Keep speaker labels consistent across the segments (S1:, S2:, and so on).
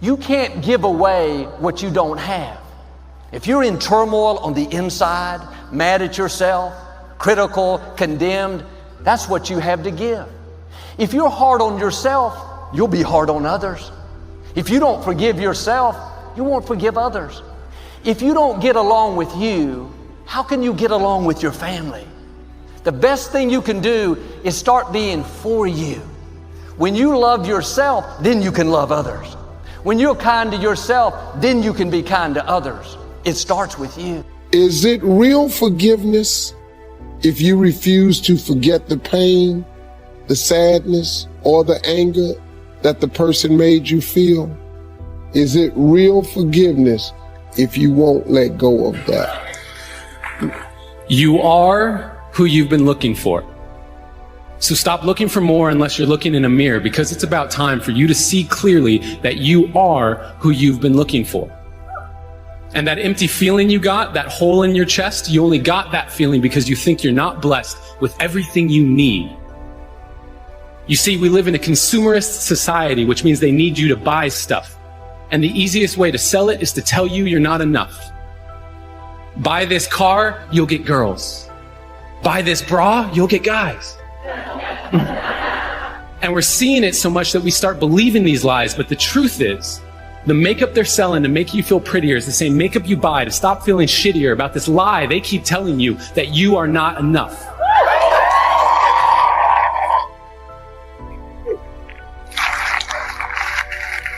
S1: You can't give away what you don't have. If you're in turmoil on the inside, mad at yourself, critical, condemned, that's what you have to give. If you're hard on yourself, you'll be hard on others. If you don't forgive yourself, you won't forgive others. If you don't get along with you, how can you get along with your family? The best thing you can do is start being for you. When you love yourself, then you can love others. When you're kind to yourself, then you can be kind to others. It starts with you.
S2: Is it real forgiveness if you refuse to forget the pain, the sadness, or the anger that the person made you feel? Is it real forgiveness if you won't let go of that?
S3: You are who you've been looking for. So stop looking for more unless you're looking in a mirror, because it's about time for you to see clearly that you are who you've been looking for. And that empty feeling you got, that hole in your chest, you only got that feeling because you think you're not blessed with everything you need. You see, we live in a consumerist society, which means they need you to buy stuff. And the easiest way to sell it is to tell you you're not enough. Buy this car, you'll get girls. Buy this bra, you'll get guys. And we're seeing it so much that we start believing these lies, but the truth is, the makeup they're selling to make you feel prettier is the same makeup you buy to stop feeling shittier about this lie they keep telling you that you are not enough.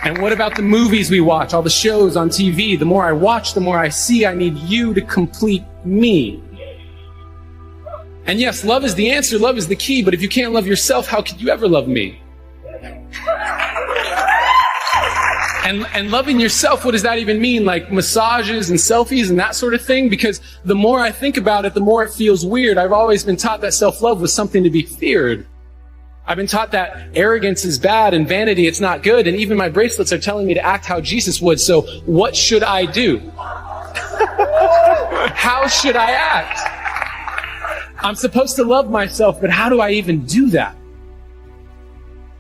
S3: And what about the movies we watch, all the shows on TV? The more I watch, the more I see I need you to complete me. And yes, love is the answer, love is the key, but if you can't love yourself, how could you ever love me? And loving yourself, what does that even mean? Like massages and selfies and that sort of thing? Because the more I think about it, the more it feels weird. I've always been taught that self-love was something to be feared. I've been taught that arrogance is bad and vanity, it's not good. And even my bracelets are telling me to act how Jesus would. So what should I do? How should I act? I'm supposed to love myself, but how do I even do that?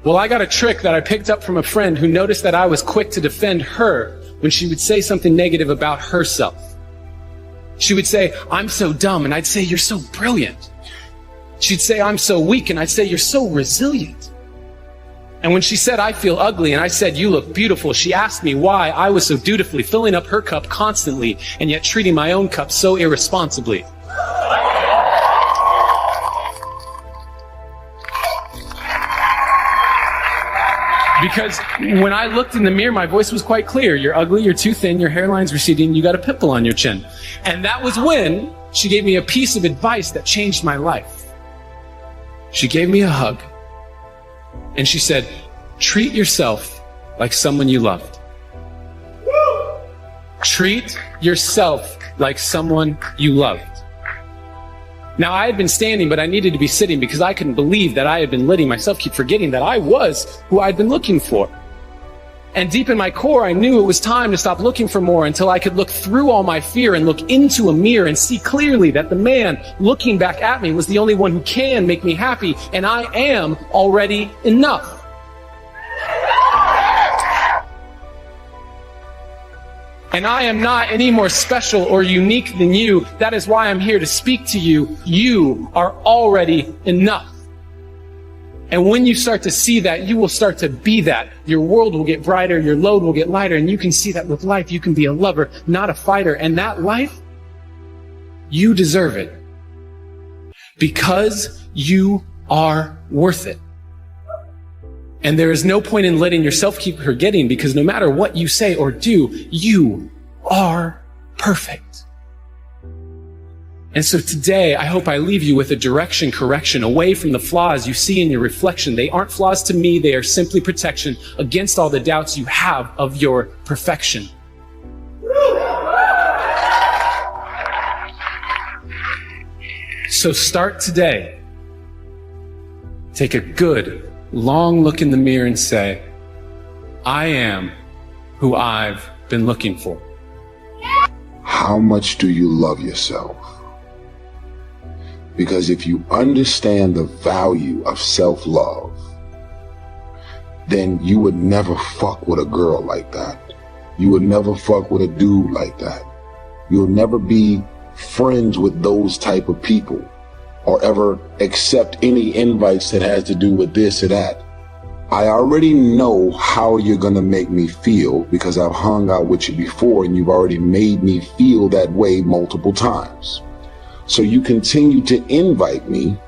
S3: Well, I got a trick that I picked up from a friend who noticed that I was quick to defend her when she would say something negative about herself. She would say, "I'm so dumb," and I'd say, "You're so brilliant." She'd say, "I'm so weak," and I'd say, "You're so resilient." And when she said, "I feel ugly," and I said, "You look beautiful," she asked me why I was so dutifully filling up her cup constantly and yet treating my own cup so irresponsibly. Because when I looked in the mirror, my voice was quite clear. You're ugly, you're too thin, your hairline's receding, you got a pimple on your chin. And that was when she gave me a piece of advice that changed my life. She gave me a hug, and she said, "Treat yourself like someone you loved." Treat yourself like someone you loved. Now, I had been standing, but I needed to be sitting because I couldn't believe that I had been letting myself keep forgetting that I was who I'd been looking for. And deep in my core, I knew it was time to stop looking for more until I could look through all my fear and look into a mirror and see clearly that the man looking back at me was the only one who can make me happy, and I am already enough. And I am not any more special or unique than you. That is why I'm here to speak to you. You are already enough. And when you start to see that, you will start to be that. Your world will get brighter, your load will get lighter, and you can see that with life, you can be a lover, not a fighter. And that life, you deserve it. Because you are worth it. And there is no point in letting yourself keep forgetting, because no matter what you say or do, you are perfect. And so today, I hope I leave you with a direction correction away from the flaws you see in your reflection. They aren't flaws to me, they are simply protection against all the doubts you have of your perfection. So start today. Take a good, long look in the mirror and say, "I am who I've been looking for."
S2: How much do you love yourself? Because if you understand the value of self-love, then you would never fuck with a girl like that. You would never fuck with a dude like that. You'll never be friends with those type of people or ever accept any invites that has to do with this or that. I already know how you're going to make me feel because I've hung out with you before and you've already made me feel that way multiple times. So you continue to invite me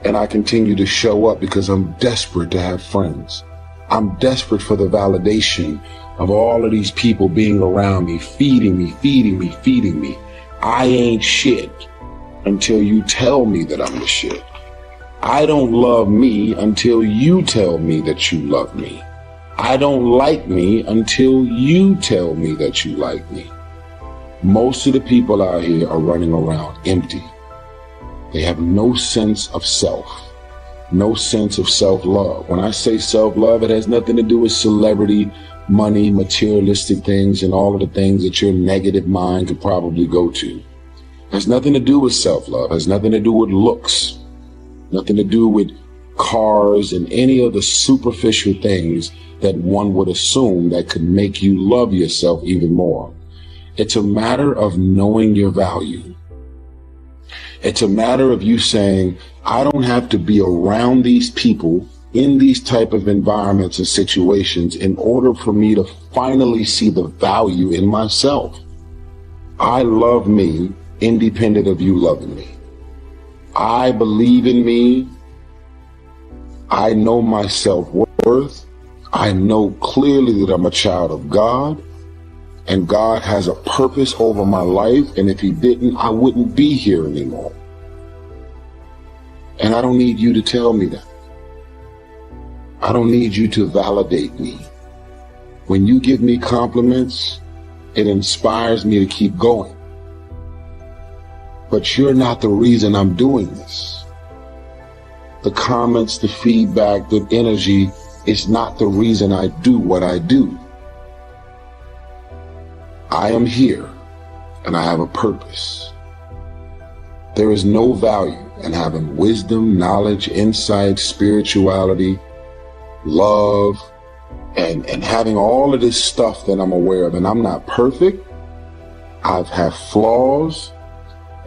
S2: and I continue to show up because I'm desperate to have friends. I'm desperate for the validation of all of these people being around me, feeding me, feeding me, feeding me. I ain't shit until you tell me that I'm the shit. I don't love me until you tell me that you love me. I don't like me until you tell me that you like me. Most of the people out here are running around empty. They have no sense of self, no sense of self-love. When I say self-love, it has nothing to do with celebrity, money, materialistic things, and all of the things that your negative mind could probably go to. It has nothing to do with self-love. It has nothing to do with looks, nothing to do with cars and any of the superficial things that one would assume that could make you love yourself even more. It's a matter of knowing your value. It's a matter of you saying, I don't have to be around these people in these type of environments and situations in order for me to finally see the value in myself. I love me independent of you loving me. I believe in me. I know my self-worth. I know clearly that I'm a child of God. And God has a purpose over my life, and if he didn't, I wouldn't be here anymore. And I don't need you to tell me that. I don't need you to validate me. When you give me compliments, it inspires me to keep going. But you're not the reason I'm doing this. The comments, the feedback, the energy is not the reason I do what I do. I am here and I have a purpose. There is no value in having wisdom, knowledge, insight, spirituality, love, and having all of this stuff that I'm aware of. And I'm not perfect. I've had flaws.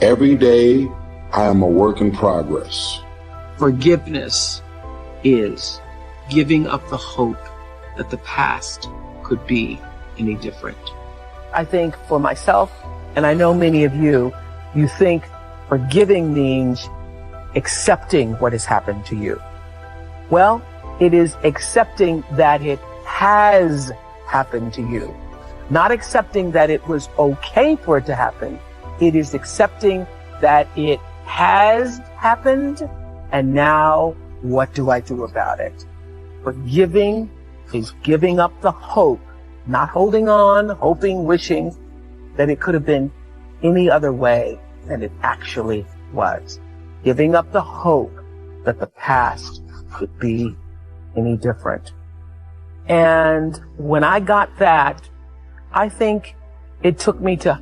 S2: Every day I am a work in progress.
S4: Forgiveness is giving up the hope that the past could be any different. I think for myself, and I know many of you, you think forgiving means accepting what has happened to you. Well, it is accepting that it has happened to you. Not accepting that it was okay for it to happen. It is accepting that it has happened, and now what do I do about it? Forgiving is giving up the hope. Not holding on, hoping, wishing that it could have been any other way than it actually was. Giving up the hope that the past could be any different. And when I got that, I think it took me to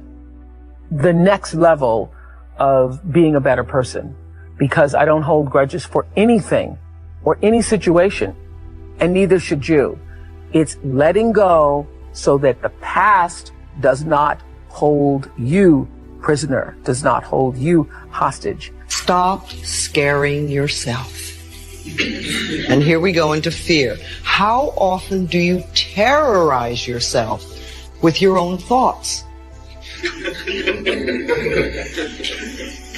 S4: the next level of being a better person, because I don't hold grudges for anything or any situation, and neither should you. It's letting go so that the past does not hold you prisoner, does not hold you hostage.
S5: Stop scaring yourself. And here we go into fear. How often do you terrorize yourself with your own thoughts?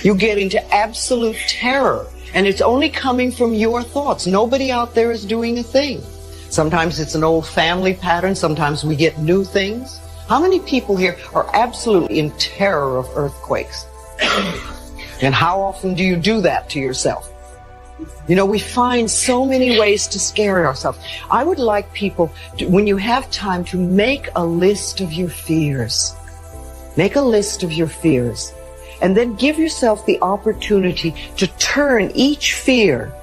S5: You get into absolute terror, and it's only coming from your thoughts. Nobody out there is doing a thing. Sometimes it's an old family pattern. Sometimes we get new things. How many people here are absolutely in terror of earthquakes? And how often do you do that to yourself? You know, we find so many ways to scare ourselves. I would like people, when you have time, to make a list of your fears. Make a list of your fears. And then give yourself the opportunity to turn each fear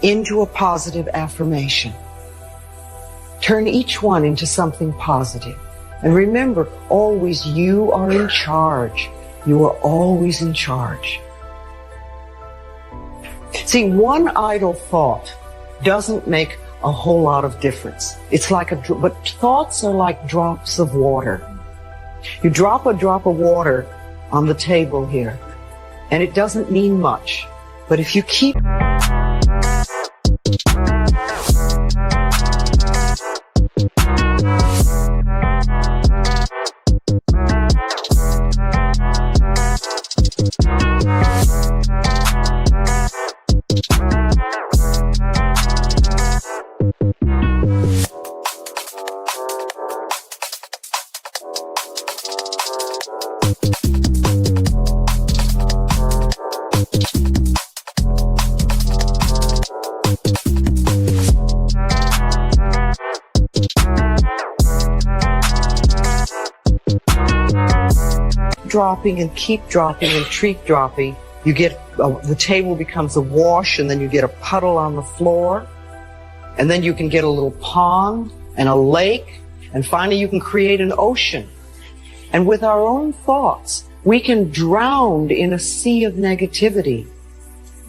S5: into a positive affirmation. Turn each one into something positive. And remember, always you are in charge. You are always in charge. See, one idle thought doesn't make a whole lot of difference. It's like but thoughts are like drops of water. You drop a drop of water on the table here, and it doesn't mean much. But if you keep dropping and keep dropping and keep dropping, you get the table becomes a wash, and then you get a puddle on the floor, and then you can get a little pond and a lake, and finally you can create an ocean. And with our own thoughts, we can drown in a sea of negativity,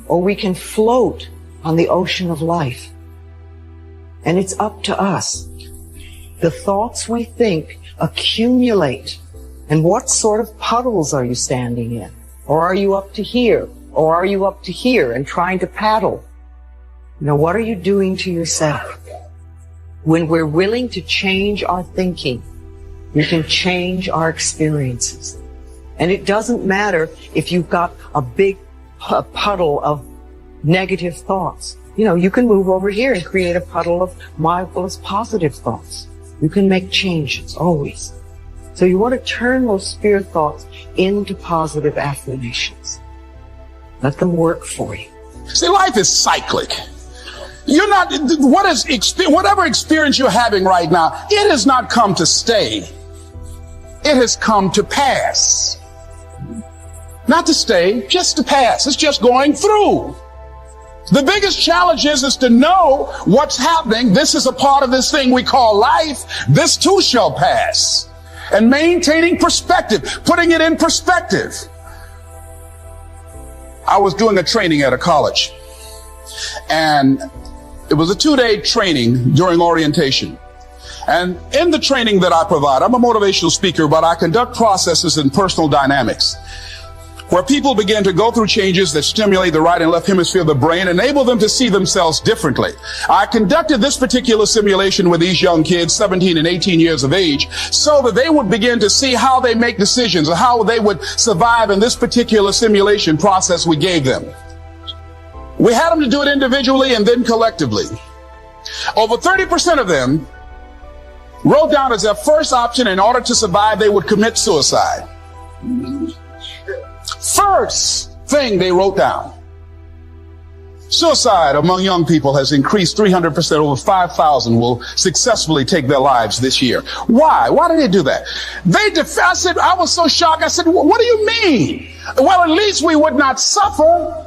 S5: or we can float on the ocean of life. And it's up to us. The thoughts we think accumulate. And what sort of puddles are you standing in? Or are you up to here? Or are you up to here and trying to paddle? You know, what are you doing to yourself? When we're willing to change our thinking, we can change our experiences. And it doesn't matter if you've got a big puddle of negative thoughts. You know, you can move over here and create a puddle of marvelous positive thoughts. You can make changes, always. So you want to turn those fear thoughts into positive affirmations. Let them work for you.
S6: See, life is cyclic. You're not, whatever experience you're having right now, it has not come to stay. It has come to pass. Not to stay, just to pass. It's just going through. The biggest challenge is to know what's happening. This is a part of this thing we call life. This too shall pass. And maintaining perspective, putting it in perspective. I was doing a training at a college, and it was a 2-day training during orientation. And in the training that I provide, I'm a motivational speaker, but I conduct processes in personal dynamics, where people begin to go through changes that stimulate the right and left hemisphere of the brain, enable them to see themselves differently. I conducted this particular simulation with these young kids, 17 and 18 years of age, so that they would begin to see how they make decisions or how they would survive in this particular simulation process we gave them. We had them to do it individually and then collectively. Over 30% of them wrote down as their first option, in order to survive, they would commit suicide. First thing they wrote down. Suicide among young people has increased 300%. Over 5,000 will successfully take their lives this year. Why? Why did they do that? I said, I was so shocked. I said, what do you mean? Well, at least we would not suffer.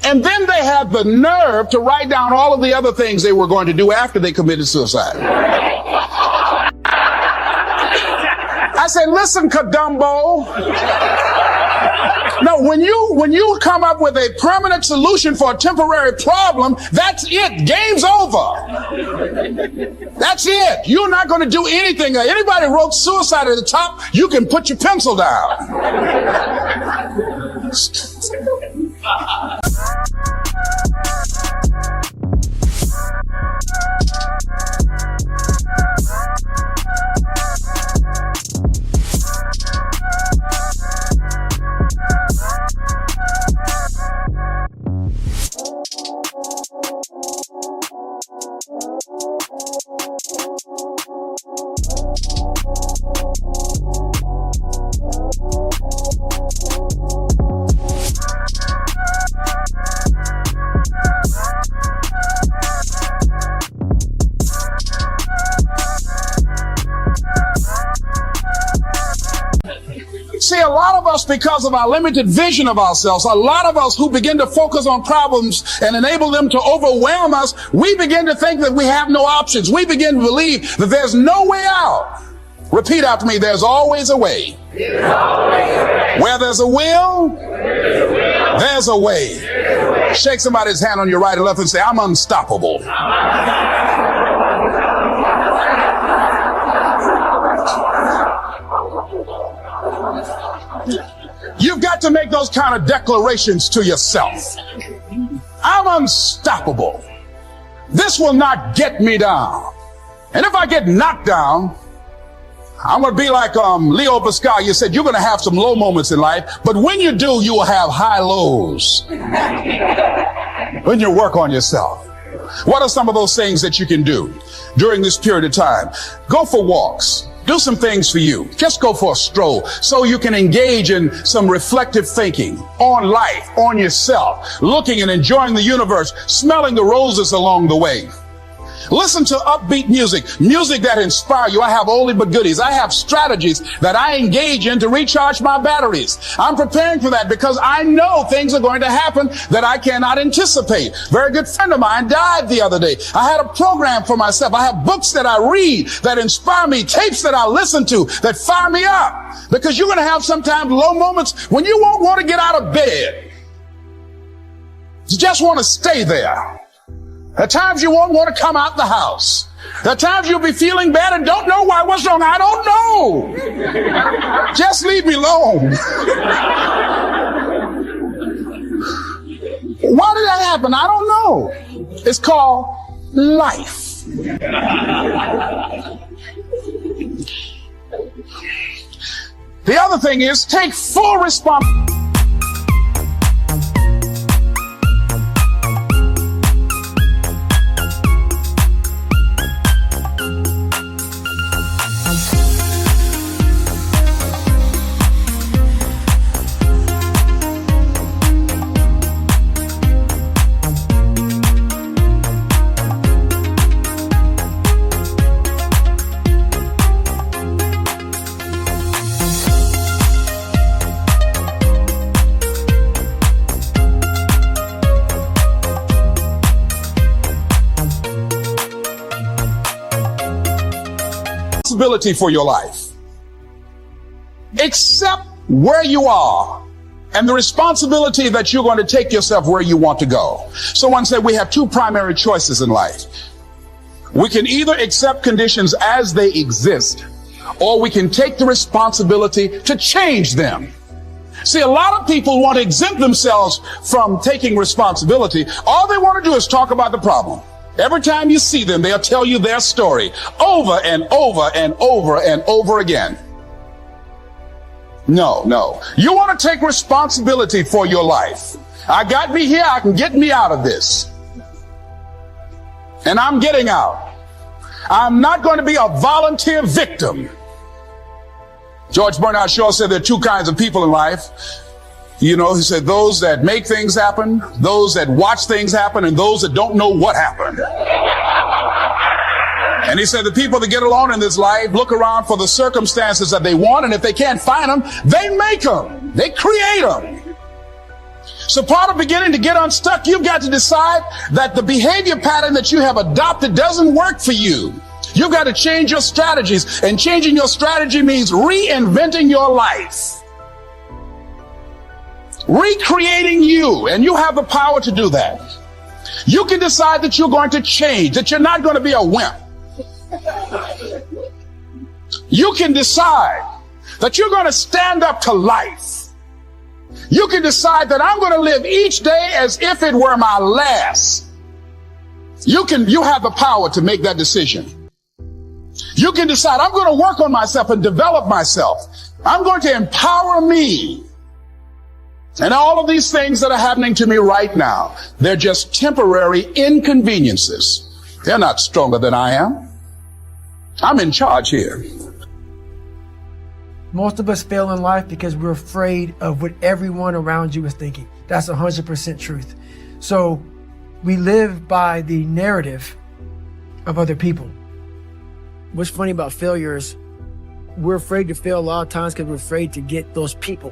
S6: And then they had the nerve to write down all of the other things they were going to do after they committed suicide. I said, listen, Kadumbo. No, when you come up with a permanent solution for a temporary problem, that's it. Game's over. That's it. You're not going to do anything. Anybody wrote suicide at the top, you can put your pencil down. See, a lot of us, because of our limited vision of ourselves, a lot of us who begin to focus on problems and enable them to overwhelm us, we begin to think that we have no options. We begin to believe that there's no way out. Repeat after me, there's always a way. Where there's a will, There's a way. Shake somebody's hand on your right and left and say, I'm unstoppable. You've got to make those kind of declarations to yourself. I'm unstoppable. This will not get me down. And if I get knocked down, I'm going to be like Leo Pascal. You said you're going to have some low moments in life, but when you do, you will have high lows. When you work on yourself. What are some of those things that you can do during this period of time? Go for walks. Do some things for you. Just go for a stroll so you can engage in some reflective thinking on life, on yourself, looking and enjoying the universe, smelling the roses along the way. Listen to upbeat music, music that inspires you. I have oldie but goodies. I have strategies that I engage in to recharge my batteries. I'm preparing for that because I know things are going to happen that I cannot anticipate. Very good friend of mine died the other day. I had a program for myself. I have books that I read that inspire me, tapes that I listen to that fire me up. Because you're going to have sometimes low moments when you won't want to get out of bed. You just want to stay there. At times you won't want to come out the house. At times you'll be feeling bad and don't know why. What's wrong? I don't know. Just leave me alone. Why did that happen? I don't know. It's called life. The other thing is take full responsibility. For your life. Accept where you are and the responsibility that you're going to take yourself where you want to go. Someone said we have two primary choices in life. We can either accept conditions as they exist, or we can take the responsibility to change them. See, a lot of people want to exempt themselves from taking responsibility. All they want to do is talk about the problem. Every time you see them, they'll tell you their story over and over and over and over again. No. You want to take responsibility for your life. I got me here. I can get me out of this. And I'm getting out. I'm not going to be a volunteer victim. George Bernard Shaw said there are two kinds of people in life. You know, he said those that make things happen, those that watch things happen, and those that don't know what happened. And he said the people that get along in this life look around for the circumstances that they want, and if they can't find them, they make them. They create them. So part of beginning to get unstuck, you've got to decide that the behavior pattern that you have adopted doesn't work for you. You've got to change your strategies, and changing your strategy means reinventing your life. Recreating you, and you have the power to do that. You can decide that you're going to change, that you're not going to be a wimp. You can decide that you're going to stand up to life. You can decide that I'm going to live each day as if it were my last. You have the power to make that decision. You can decide I'm going to work on myself and develop myself. I'm going to empower me. And all of these things that are happening to me right now, they're just temporary inconveniences. They're not stronger than I am. I'm in charge here.
S7: Most of us fail in life because we're afraid of what everyone around you is thinking. That's 100% truth. So we live by the narrative of other people. What's funny about failure is we're afraid to fail a lot of times because we're afraid to get those people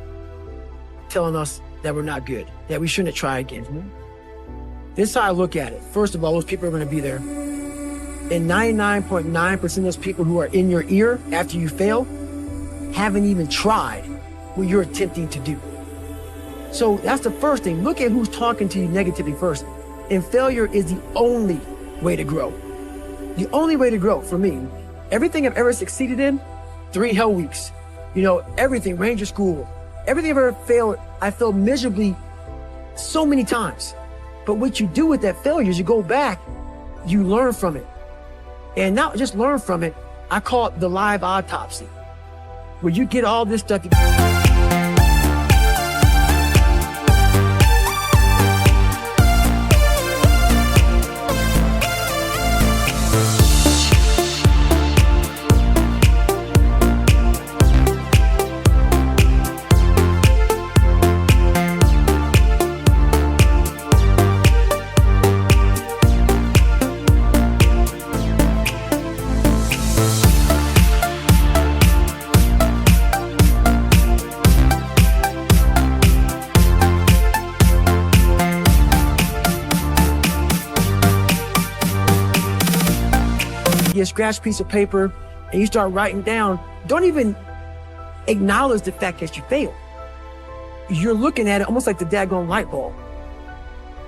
S7: telling us that we're not good, that we shouldn't try again. This is how I look at it. First of all, those people are going to be there. And 99.9% of those people who are in your ear after you fail haven't even tried what you're attempting to do. So that's the first thing. Look at who's talking to you negatively first. And failure is the only way to grow. The only way to grow for me. Everything I've ever succeeded in, 3 hell weeks. You know, everything, Ranger School, everything I've ever failed, I failed miserably so many times. But what you do with that failure is you go back, you learn from it. And not just learn from it, I call it the live autopsy, where you get all this stuff. Get a scratch piece of paper and you start writing down. Don't even acknowledge the fact that you failed. You're looking at it almost like the daggone light bulb.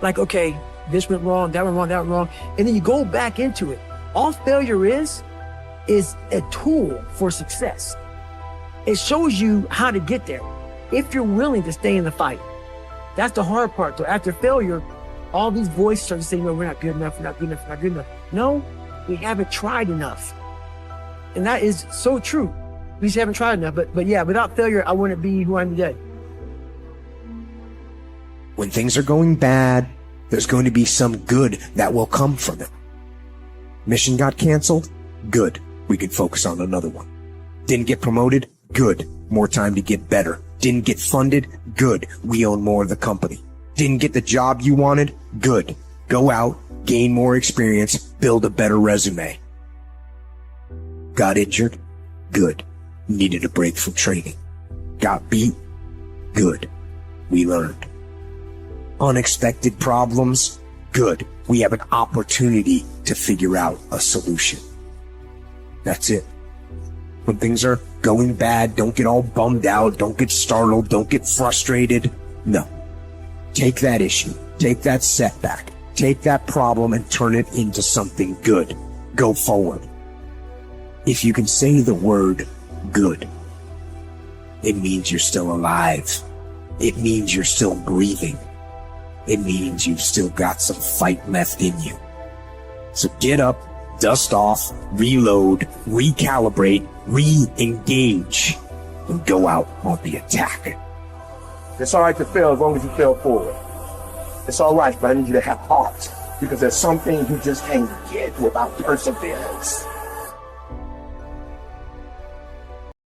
S7: Like, okay, this went wrong, that went wrong, that went wrong. And then you go back into it. All failure is a tool for success. It shows you how to get there if you're willing to stay in the fight. That's the hard part though. After failure, all these voices start to say, no, we're not good enough, we're not good enough, we're not good enough. No, we haven't tried enough. And that is so true. We just haven't tried enough. But yeah, without failure, I wouldn't be who I am today.
S8: When things are going bad, there's going to be some good that will come from it. Mission got canceled? Good. We could focus on another one. Didn't get promoted? Good. More time to get better. Didn't get funded? Good. We own more of the company. Didn't get the job you wanted? Good. Go out, gain more experience, build a better resume. Got injured? Good. Needed a break from training. Got beat? Good. We learned. Unexpected problems? Good. We have an opportunity to figure out a solution. That's it. When things are going bad, don't get all bummed out, don't get startled, don't get frustrated. No. Take that issue, take that setback, take that problem and turn it into something good. Go forward. If you can say the word good, it means you're still alive. It means you're still breathing. It means you've still got some fight left in you. So get up, dust off, reload, recalibrate, re-engage, and go out on the attack.
S9: It's all right to fail as long as you fail forward. It's all right, but I need you to have heart, because there's some things you just can't get without perseverance.